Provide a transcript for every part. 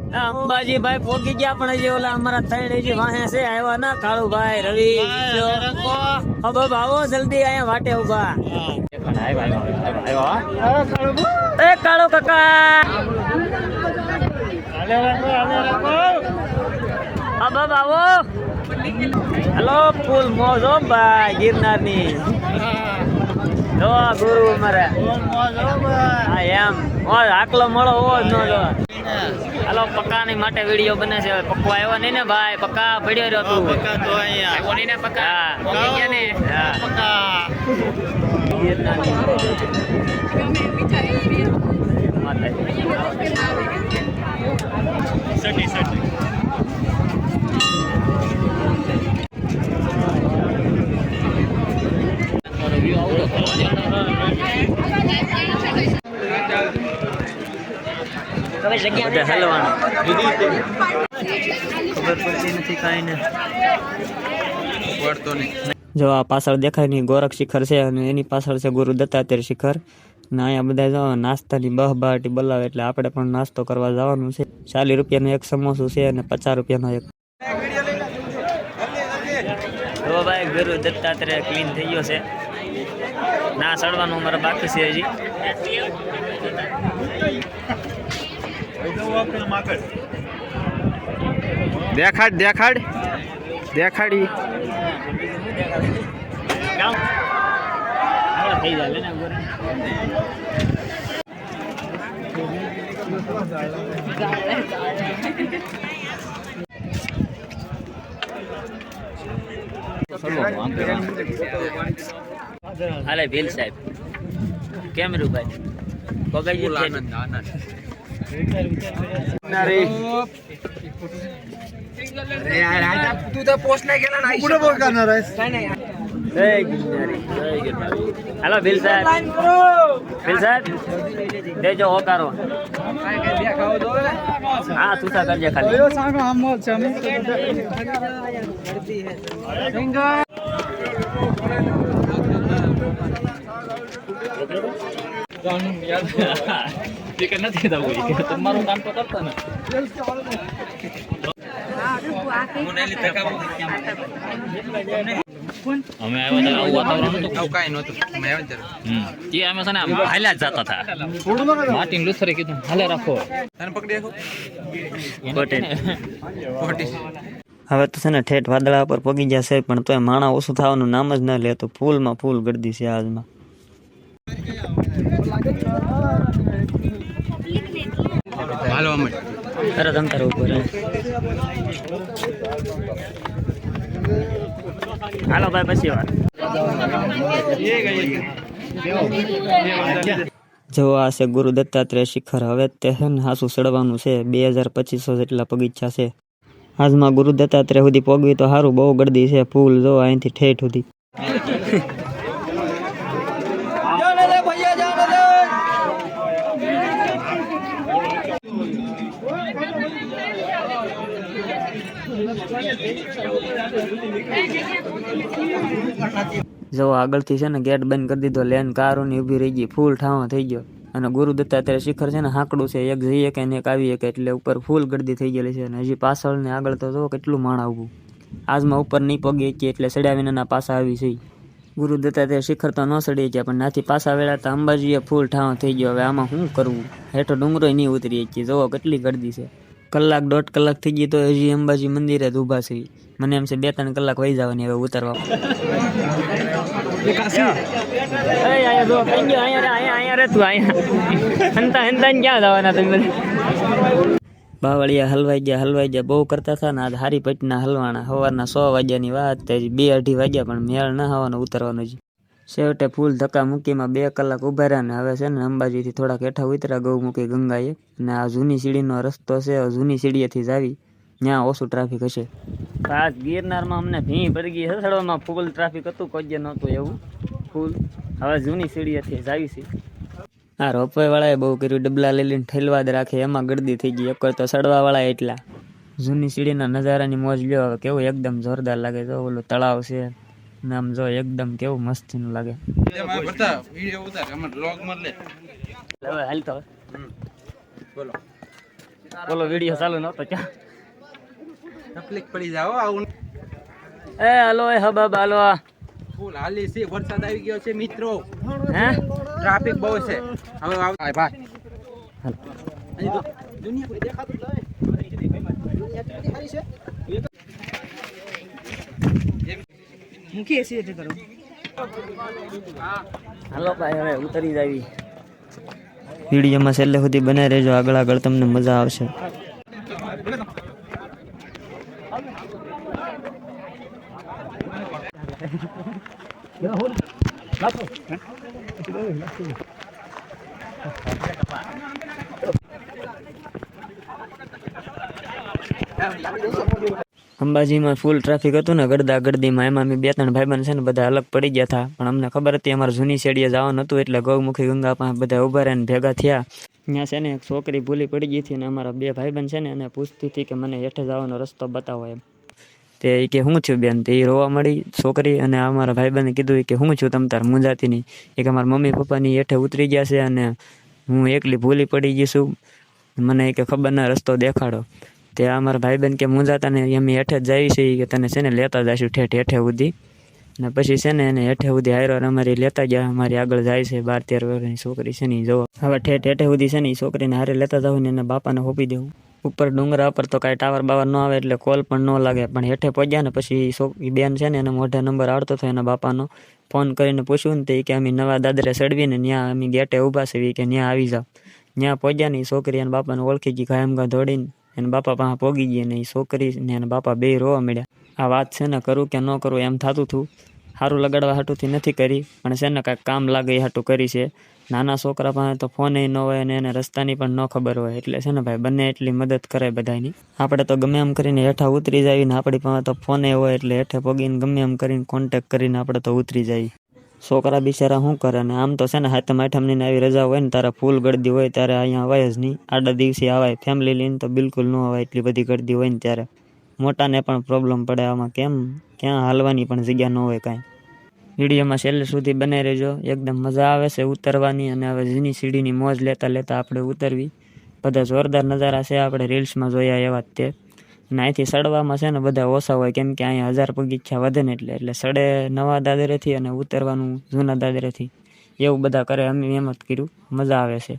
અંબાજી ભાઈ પોકી ગયા પણ હજી ઓલા અમારા ત્રણ હજી વાહે છે આવ્યા ના કાળુભાઈ રવિ હવે આવો જલ્દી અહીંયા વાટે ઉભા એ કાળુ કાકા હવે આવો હેલો ફૂલ મોજો ભાઈ ગિરનાર ની જો ગુરુ અમારે હા એમ આકલો મળો હોવો જ ન જો હાલો પક્કાની માટે વિડીયો બને છે પક્કો આવ્યો નહીં ને ભાઈ પક્કા પડ્યો રહ્યો તું પક્કા તો અહીંયા કોની ને પક્કા પોકી ગયા ને હા પક્કા સટી સટી જો આ પાછળ દેખાય ની ગોરખ શિખર છે અને એની પાછળ છે ગુરુ દત્તાત્રેય શિખર ને અહીંયા બધા જો નાસ્તાની બહબાટી બોલાવે એટલે આપણે પણ નાસ્તો કરવા જવાનું છે 40 રૂપિયાનું એક સમોસું છે અને 50 રૂપિયાનો એક જો ભાઈ ગુરુ દત્તાત્રેય ક્લીન થઈ ગયો છે ના ચડવાનું મારે બાકી છે હજી દેખાડ દેખાડ દેખાડી થઈ જાય ને હાલે ભીલ સાહેબ કેમ રૂ ભાઈ પગાઈ ગયો આનંદ આનંદ અરે यार आज तू तो पोस्ट नाही केला नाही कुठे पोस्ट करणार आहेस काय नाही जय गिरनारी हेलो भील साहेब भील साहेब देजो होकारो काय काय देखाव दो हां तू सा करजे खाली यो सांगो हम चमी सिंगर જાનું યાર કે નથી દઉં કે તમારું કામ તો કરતા ને અમે આવ્યા હતા વાતાવરણ હતું કાઈ નહોતું અમે આવ્યા ત્યારે તે અમે છે ને હાલ્યા જ જતા હતા માર્ટિન લુથરે કીધું હાલે રાખો તને પકડી રાખો પટેલ હવે તો છે ને ઠેઠ વાદળા પર પગી ગયા છે પણ તોય માણા ઓછું થવાનું નામ જ ન લે તો ફૂલમાં ફૂલ ગરદી છે આજમાં હાલો અમે તરત અંતર ઉપર હાલો ભાઈ પછી વાત જો આ છે ગુરુ દત્તાત્રેય શિખર હવે તે હાસુ ચડવાનું છે 2200 જેટલા પગીચા છે આજમાં ગુરુ દત્તાત્રેય સુધી પગવી તો સારું બહુ ગરદી છે ફૂલ જો અહીંથી ઠેઠ સુધી જો આગળથી છે ને ગેટ બંધ કરી દીધો લેન કારોની ઊભી રહી ગઈ ફૂલ ઠાવા થઈ ગયો અને ગુરુ દત્તાત્રેય શિખર છે ને હાંકડું છે એક જઈએ કે એક આવીએ કે એટલે ઉપર ફૂલ ગરદી થઈ ગયેલી છે અને હજી પાછળ ને આગળ તો જો કેટલું માણ આવવું આજમાં ઉપર નહીં પગી કે એટલે સડાવીને ના પાછા આવી છે ગુરુ દત્તાત્રેય શિખર તો ન સડી ગયા પણ નાથી પાછા વેળા તો અંબાજીએ ફૂલ ઠાવા થઈ ગયો હવે આમાં શું કરવું હેઠો ડુંગરો નહીં ઉતરી શકીએ જોવો કેટલી ગરદી છે કલાક 1.5 કલાક થઈ ગઈ તો હજી અંબાજી મંદિરે જ ઊભા છે મને એમ છે 2-3 કલાક વહી જવાની હવે ઉતરવા બાવળિયા હલવાઈ ગયા બહુ કરતા હતા ને આજ હારી પેટના હલવાના સવારના 100 વાગ્યાની વાત 2-2:30 વાગ્યા પણ મેળ ના આવવાનો ઉતરવાનો જ છેવટે ફૂલ ધક્કા મૂકીમાં 2 કલાક ઉભા રહ્યા ને હવે છે ને અંબાજીથી થોડાક હેઠા ઉતર્યા ગૌમુખી ગંગાએ અને આ જૂની સીડીનો રસ્તો છે જૂની સીડીએથી જ આવી ત્યાં ઓછું ટ્રાફિક હશે આજ ગિરનારમાં અમને ભી ભરી ગઈ હસડવામાં ફૂલ ટ્રાફિક હતું કોઈ નહોતું એવું ફૂલ હવે જૂની સીડીએથી જ આવી છે આ રોપવે વાળાએ બહુ કર્યું ડબલા લઈ લઈને ઠેલવા જ રાખે એમાં ગરદી થઈ ગઈ એક તો સડવા વાળા એટલા જૂની સીડીના નજારાની મોજ લ્યો હવે કેવું એકદમ જોરદાર લાગે જો ઓલું તળાવ છે નામ જો એકદમ કેવું મસ્તીનું લાગે હવે હાલ તો બોલો બોલો વિડીયો ચાલુ નતો ક્યાં તકલીફ પડી જાવ આવું એ હાલો એ હબાબ હાલો ફૂલ હાલી છે વરસાદ આવી ગયો છે મિત્રો હે ટ્રાફિક બહુ છે હવે ભાઈ ભાઈ અહીં તો દુનિયા કોઈ દેખાતું જ નથી દુનિયા કેટલી સારી છે મૂકી એસી એટલે કરો હાલો ભાઈ હવે ઉતરી જાવી વિડીયોમાં છેલ્લે સુધી બનાવી રહેજો આગળ આગળ તમને મજા આવશે અંબાજીમાં ફૂલ ટ્રાફિક હતું ને ગડદા ગડદીમાં એમાં અમે 2-3 ભાઈબંધ છે ને બધા અલગ પડી ગયા હતા પણ અમને ખબર હતી અમારે જૂની શેડીએ જવાનું હતું એટલે ગૌમુખી ગંગા પાસે બધા ઉભા રહીને ભેગા થયા ત્યાં છે ને એક છોકરી ભૂલી પડી ગઈ હતી અને અમારા 2 ભાઈબંધ છે ને એને પૂછતી હતી કે મને હેઠે જવાનો રસ્તો બતાવો એમ તે એ કે શું થયું બેન તે એ રોવા મળી છોકરી અને અમારા ભાઈબંધે કીધું કે શું છું તમ તાર મૂંઝાતી નહીં એ કે મારા મમ્મી પપ્પાની હેઠે ઉતરી ગયા છે અને હું એકલી ભૂલી પડી ગઈ છું મને કે ખબર ના રસ્તો દેખાડો તે અમારા ભાઈબંધ કે મૂંઝાતા ને અમે હેઠે જ જઈએ છીએ કે તને છે ને લેતા જઈશું ઠેઠ હેઠે સુધી ને પછી છે ને એને હેઠે સુધી હારો અમારી લેતા ગયા અમારી આગળ જાય છે 12-13 વર્ષની છોકરી છે ને જો હવે ઠેઠ હેઠે સુધી છે ને એ છોકરીને હારે લેતા જાવ ને એના બાપાને હોપી દેવું ઉપર ડુંગરા ઉપર તો કાંઈ ટાવર બાવર ન આવે એટલે કોલ પણ ન લાગે પણ હેઠે પહોંચ્યા ને પછી એ બેન છે ને એનો મોઢે નંબર આવડતો હતો એના બાપાનો ફોન કરીને પૂછ્યું ને તે કે અમે નવા દાદરે ચડવીને ત્યાં અમે ગેટે ઊભા છે કે ત્યાં આવી જાવ ત્યાં પહોંચ્યા ને એ છોકરી એના બાપાને ઓળખી ગઈ કાયમ દોડીને એના બાપા પાસે પોગી ગઈ ને એ છોકરી ને એના બાપા બે રોવા મળ્યા આ વાત છે ને કરું કે ન કરું એમ થતું હતું સારું લગાડવા હાટુથી નથી કરી પણ છે ને કાંઈક કામ લાગે એ હાટું કરી છે નાના છોકરા પાસે તો ફોન ન હોય ને એને રસ્તાની પણ ન ખબર હોય એટલે છે ને ભાઈ બંને એટલી મદદ કરે બધાની આપણે તો ગમે એમ કરીને હેઠા ઉતરી જઈએ ને આપણી પાસે તો ફોને હોય એટલે હેઠે પોગીને ગમે એમ કરીને કોન્ટેક્ટ કરીને આપણે તો ઉતરી જઈએ છોકરા બિચારા શું કરે ને આમ તો છે ને હાથમ આઠમની આવી રજા હોય ને તારે ફૂલ ગળદી હોય ત્યારે અહીંયા અવાય જ નહીં આડા દિવસે આવાય ફેમિલી લઈને તો બિલકુલ ન અવાય એટલી બધી ગળદી હોય ને ત્યારે મોટાને પણ પ્રોબ્લેમ પડે આમાં કેમ ક્યાં હાલવાની પણ જગ્યા ન હોય કાંઈ વિડીયોમાં છેલ્લે સુધી બનાવી રહેજો એકદમ મજા આવે છે ઉતરવાની અને હવે જૂની સીડીની મોજ લેતા લેતા આપણે ઉતરવી બધા જોરદાર નજારા છે આપણે રીલ્સમાં જોયા એવા જ તે અને અહીંથી સડવામાં છે ને બધા ઓછા હોય કેમ કે અહીંયા 1000 પગથિયા વધે ને એટલે સડે નવા દાદરેથી અને ઉતરવાનું જૂના દાદરેથી એવું બધા કરે અમે એમ જ કર્યું મજા આવે છે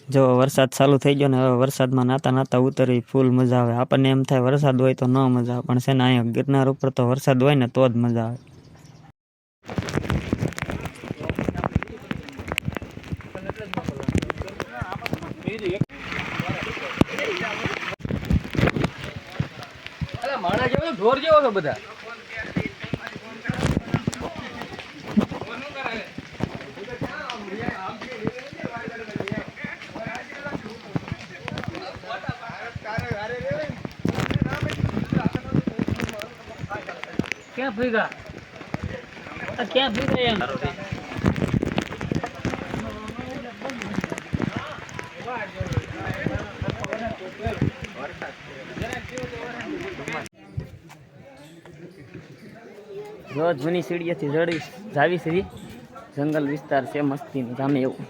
જો વરસાદ ચાલુ થઈ ગયો ને હવે વરસાદમાં નાતા નાતા ઉતરવી ફૂલ મજા આવે આપણને એમ થાય વરસાદ હોય તો ન મજા આવે પણ છે ને અહીંયા ગિરનાર ઉપર તો વરસાદ હોય ને તો જ મજા આવે માણા જેવો ઢોર જેવો છો બધા ક્યાં ભેગા ક્યાં ભેગા એમ જો જૂની સીડીએથી જડી જાવી સીડી જંગલ વિસ્તાર છે મસ્તીનું જામે એવું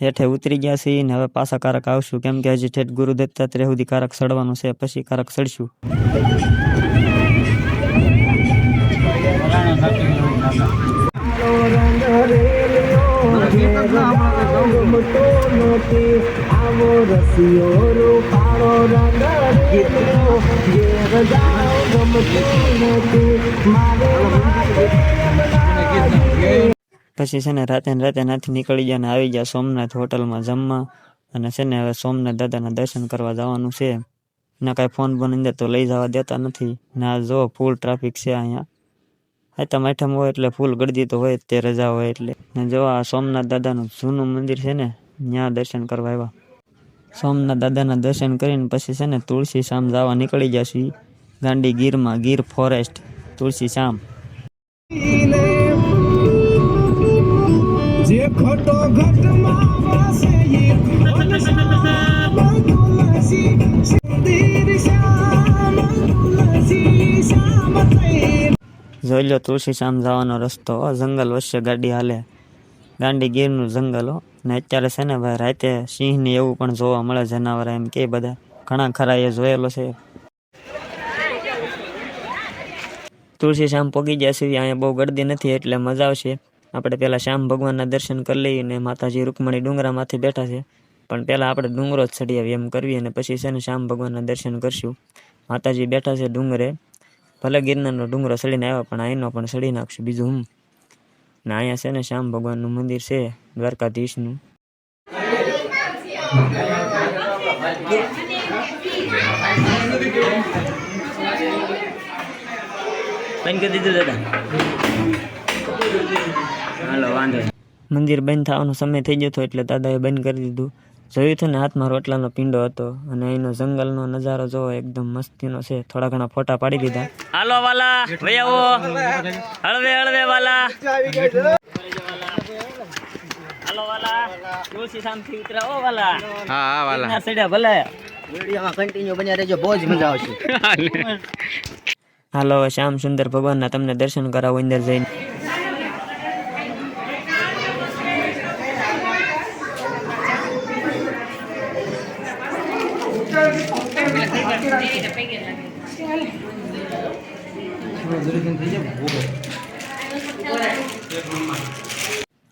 હેઠે ઉતરી ગયા છીએ ને હવે પાછા કારક આવશું કેમ કે હજી ઠેઠ ગુરુ દત્તાત્રેય સુધી કારક સડવાનું છે પછી કારક સડશું પછી છે ને રાતે ત્યાંથી નીકળી ગયા ને આવી ગયા સોમનાથ હોટલમાં જમવા. અને છે ને હવે સોમનાથ દાદાના દર્શન કરવા જવાનું છે. ના કાંઈ ફોન બોન અંદર તો લઈ જવા દેતા નથી. ના જો ફૂલ ટ્રાફિક છે અહીંયા. આઠમ હોય એટલે ફૂલ ગળદી તો હોય જ તે રજા હોય એટલે. ને જો આ સોમનાથ દાદાનું જૂનું મંદિર છે ને ત્યાં દર્શન કરવા આવ્યા. સોમનાથ દાદાના દર્શન કરીને પછી છે ને તુલસી શામ જવા નીકળી ગયા છીએ ગાંડી ગીરમાં, ગીર ફોરેસ્ટ તુલસી શામ. જોઈ લો તુલસી શામ જવાનો રસ્તો, જંગલ વચ્ચે ગાડી હાલે, ગાંડી ગીરનું જંગલ હો. ને અત્યારે છે ને ભાઈ રાતે સિંહ ને એવું પણ જોવા મળે, જનાવર એમ કે બધા ઘણા ખરા એ જોયેલો છે. તુલસી શામ પોગી ગયા છે, અહીંયા બહુ ગળદી નથી એટલે મજા આવશે. આપણે પેલા શ્યામ ભગવાનના દર્શન કરી લઈએ ને માતાજી રૂકમણી ડુંગરામાંથી બેઠા છે, પણ પેલા આપણે ડુંગરો જ ચડી આવીએ એમ કરવી અને પછી છે ને શ્યામ ભગવાનના દર્શન કરશું. માતાજી બેઠા છે ડુંગરે, ભલે ગિરનારનો ડુંગરો ચડીને આવ્યા પણ અહીંનો પણ ચડી નાખશું બીજું હું. ને અહીંયા છે ને શ્યામ ભગવાનનું મંદિર છે દ્વારકાધીશનું. બંધ કરી દીધું દાદા, હાલો વાંધો. મંદિર બંધ થવાનો સમય થઈ ગયો હતો એટલે દાદાએ બંધ કરી દીધું. જોયું હતું ને હાથમાં રોટલાનો પીંડો હતો અને અહીંનો જંગલનો નજારો જોવો એકદમ મસ્તીનો છે. થોડા ઘણા ફોટા પાડી દીધા. હાલો વાલા ભાઈ આવો, હળવે હળવે વાલા, હાલો વાલા, તુલસી શામથી ઉતરાવો વાલા. હા વાલા સડ્યા ભલે વિડીયોમાં કન્ટિન્યુ બન્યા રહેજો, બહુ જ મજા આવશે. હાલો હવે શ્યામ સુંદર ભગવાનના તમને દર્શન કરાવો અંદર જઈને.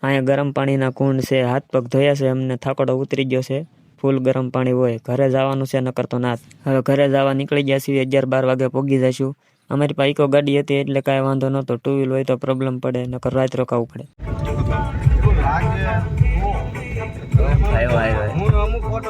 અહીંયા ગરમ પાણીના કુંડ છે, હાથ પગ ધોયા છે, અમને થાકોડો ઉતરી ગયો છે. ફૂલ ગરમ પાણી હોય. ઘરે જવાનું છે નકર તો ના. હવે ઘરે જવા નીકળી ગયા છીએ, 11-12 વાગે પહોંચી જઈશું. અમારી પાસે ઇકો ગાડી હતી એટલે કાંઈ વાંધો નહોતો. 2 વ્હીલ હોય તો પ્રોબ્લેમ પડે, નકર રાત રોકાવું પડે. અમુક ફોટો